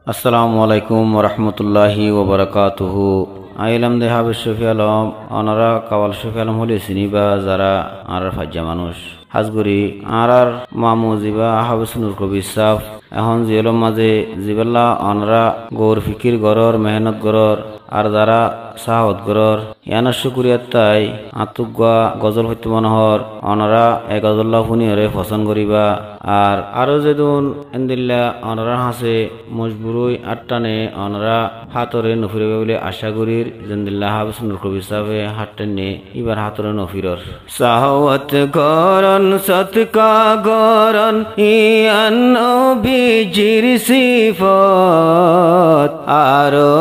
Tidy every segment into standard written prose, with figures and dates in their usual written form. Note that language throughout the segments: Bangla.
আসসালামু আলাইকুম ওয়া রাহমাতুল্লাহি ওয়া বারাকাতুহু। আইলাম দে হাবিব শফি আলম অনারা কাওয়াল শফি আলম হলে চিনিবা যারা আর ফাজ্জা মানুষ হাজগুড়ি আর মামু জিবা হাবিসুনুর কবির সাফ এখন জিয়লম মাঝে জিবাল্লা অনরা গৌর ফিকির গরর মেহনত গরর আর যারা সাহত গরর ইয়ানার শুকুরিয়াত তাই আতুগা গজল হইতে মনোহর অনরা এ গজল্লা শুনি হরে পছন্দ করিবা আর আরো যেদিন এন্দিল্লা অনরা হাসে মজবুরই আটটানে অনরা হাতরে নফিরবে বলে আশা করির জেন্দিল্লা হাবিসুনুর কবির সাফে হাটটেনে এবার হাতরে নফিরর সাহওয়াত গরন সৎকা গরন ইয়ান নবীজির সিফত আরো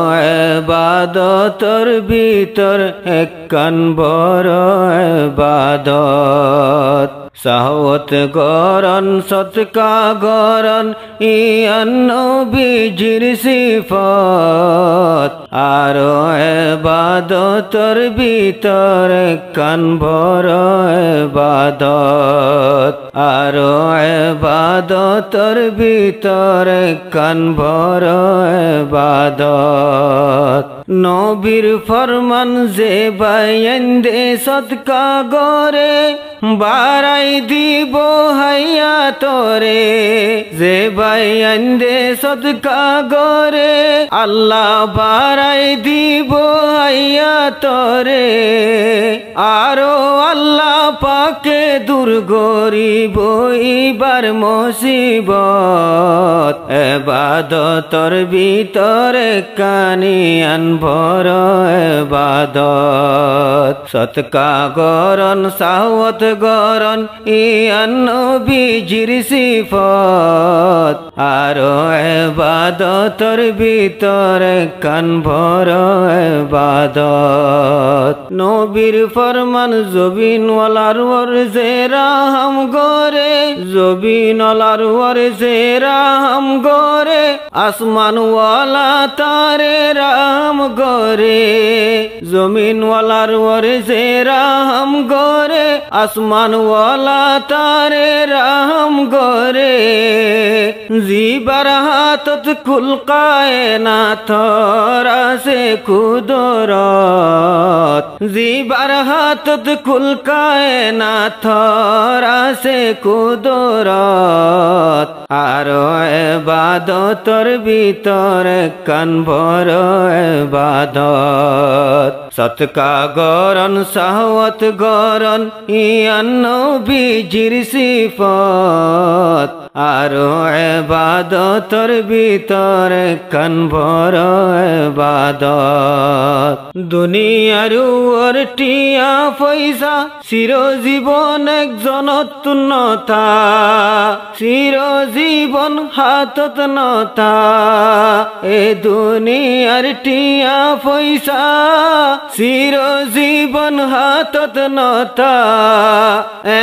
ইবাদতর ভিতর একখান বড় ইবাদত সাহওয়াত গরন সৎকা গরন ইয়ান নবীজির সিফত আরো ইবাদতর ভিতর একখান বড় ইবাদত আরো ইবাদতর ভিতর একখান বড় ইবাদত নবীর ফরমান যে বাইন্দে সদকা গরে বারাই দিব হাইয়া তোরে যে বাইন্দে সদকা গরে আল্লাহ বারাই দিব হাইয়া তোরে আরো আল্লাহ পাকে দূর গরিব ইবার মুসিবত ইবাদতর ভিতরে কানিয়ান বড় ইবাদত সৎকা গরন সাহওয়াত গরন ইয়ান নবীজির সিফত আরো ইবাদতর ভিতরে কান বড় ইবাদত নবীর ফরমান জবিন ওয়ালার ওয়ারজে রাহম গরে জবিন ওয়ালার ওয়ারজে রাহম গরে আসমান ওয়ালা তারে রাহম গরে জমিন ওয়ালার ওয়ারজে রাহম গরে আসমান ওয়ালা তারে রাহম গরে জিবার হাতত কুল কায়নাত রাসে কুদরত জিবার হাতত কুল কায়নাত রাসে কুদরত আরো ইবাদতর ভিতরে কান বড় ইবাদত সৎকা গরন সাহওয়াত গরন ইয়ান নবীজির সিফত আরো ইবাদতর ভিতরে কান বড় ইবাদত দুনিয়ার ওর টিয়া পয়সা চিরজীবন একজনত নথা চিরজীবন হাতত নথা এ দুনিয়ার টিয়া পয়সা চিরজীবন হাতত নথা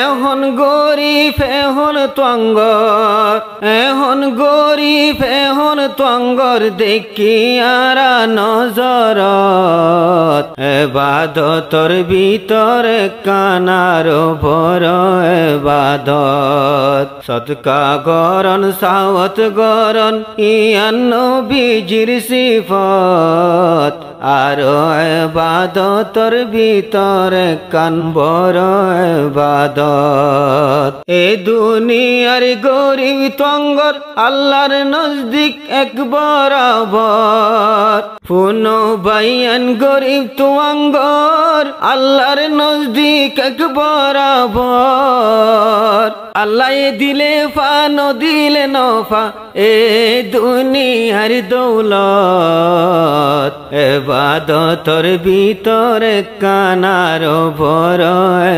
এখন গরিব এখন তঙ্গর এখন গরিব এখন তঙ্গর দেখি আর নজরত ইবাদতর ভিতরে কানার বড় ইবাদত সদকা গরন সাহওয়াত গরন ইয়ান নবীজির সিফত আরো ইবাদতর ভিতরে কান বড় ইবাদত এ দুনিয়ার গরিব তঙ্গর আল্লাহর নজদিক এক বরাবর পুনো বাইয়ান গরিব তুয়াঙ্গর আল্লাহর নজদিক এক বরাবর আল্লাহ দিলে ফা নদিলে নফা এ দুনিয়ার দৌলত ইবাদতর ভিতরে কানার বড়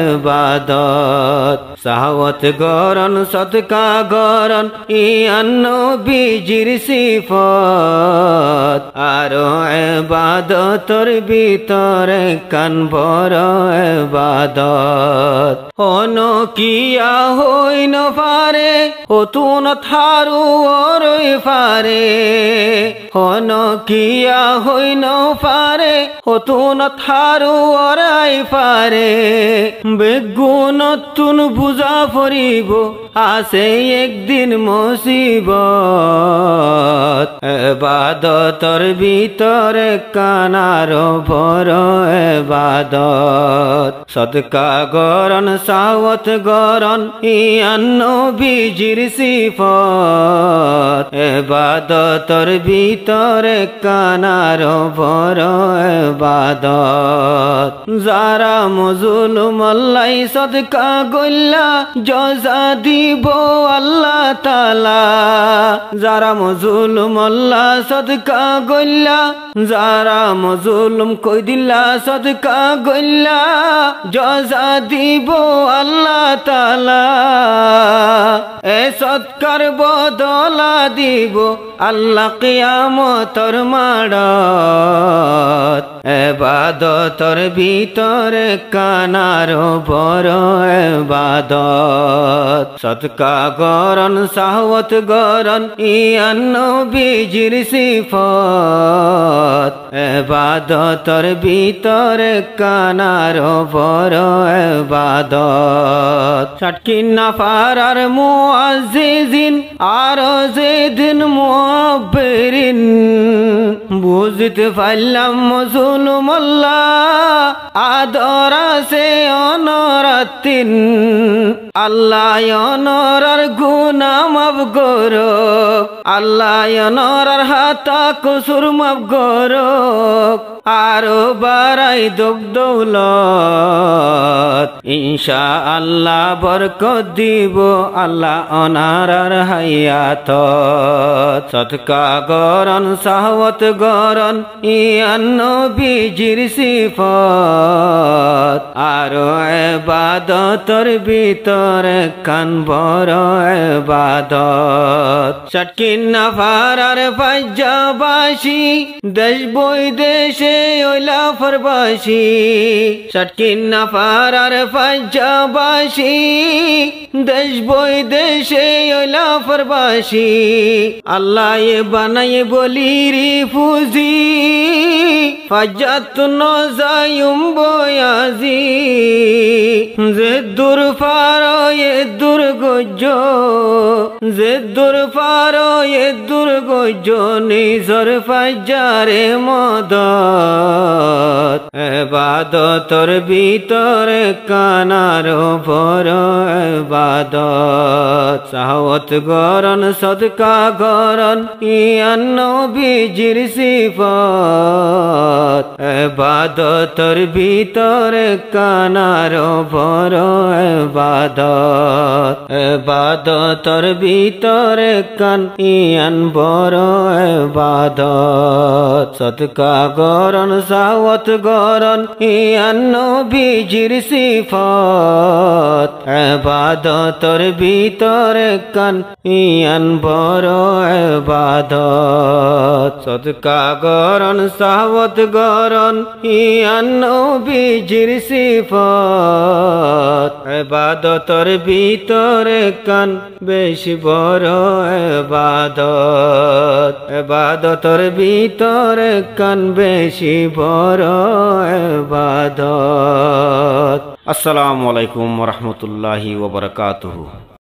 ইবাদত সাহওয়াত গরন সদকা গরন ইয়ান নবীজির সিফত আরো ইবাদতর ভিতরে কান বড় ইবাদত হন কিয়া হইন পারে ও তুন থারু ওরই পারে হন কিয়া হইন পারে হতুন থারু অরাই পারে বেগুনতুন বুঝা পড়িব আছে একদিন মুসিবত এবাদতর ভিতরে কানার বড় এবাদত সদকা গরন সাওয়াত গরন ইয়ান নবীজির সিফত এবাদতর ভিতরে কানার বড় এবাদত যারা মজলুম আল্লাহ সদকা গল্লা জজা দিব আল্লাহ তাআলা যারা মজলুম আল্লাহ সদকা গল্লা যারা মজলুম কই দিলা সদকা গল্লা জজা দিব আল্লাহ তাআলা এ সৎকার বদলা দিব আল্লাহ কিয়ামতর মাড়ত এবাদতর ভিতরে কানার বড় এবাদত সদকা গরন সাহওয়াত গরন ইয়ান নবীজির সিফত এবাদতর ভিতরে কানার বড় এবাদত সাটকিনা ফারার মুআজ্জিজিন আর যেদিন মুআব্বিরিন বুঝতে পারলাম মজলুম আল্লাহ আদর আছে অনরাতিন আল্লাহ অনরার গুনাহ মাফ করুক আল্লাহ অনরার হাতা কসুর মাফ করুক আরো বাড়াই দৌলত ইনশাআল্লাহ বরকত দিব আল্লাহ অনারার হায়াত সদকা গরন সাহওয়াত গরন ইয়ান নবীজির সিফত আরো ইবাদতর ভিতরে কান বড় ইবাদত সাটকিনা ফারার পাঞ্জাবাসী দেশ বৈদেশে ওইলা ফরবাসী সাটকিনা ফারার পাঞ্জাবাসী দেশ বৈদেশে ওইলা ফরবাসী আল্লাহ এ বানায়ে বলি রিফুজি ফাজাত নজায়ুম বয়াজি যে দূর ফারো এ দুর্গজ যে দূর ফারো এ দুর্গজ নিজর ফাজারে মদত এবাদতর ভিতরে কানার বড় এবাদত সাহওয়াত গরন সদকা গরন ইয়ান নবীজির সিফত এবাদতর ভিতরে কানার বড় এবাদত এবাদতর ভিতরে কান ইয়ান বড় এবাদত সদকা গরন সাওয়াত গরন ইয়ান নবীজির সিফত এবাদতর ভিতরে কান ইয়ান বড় এবাদত সদকা গরন সাওয়াত গরন ইয়ান নবীজির সিফত এবাদতর ভিতরে কান বেশি বড় এবাদত এবাদতর ভিতরে কান বেশি বড় এবাদত আসসালামু আলাইকুম ওয়া রাহমাতুল্লাহি ওয়া বারাকাতুহু।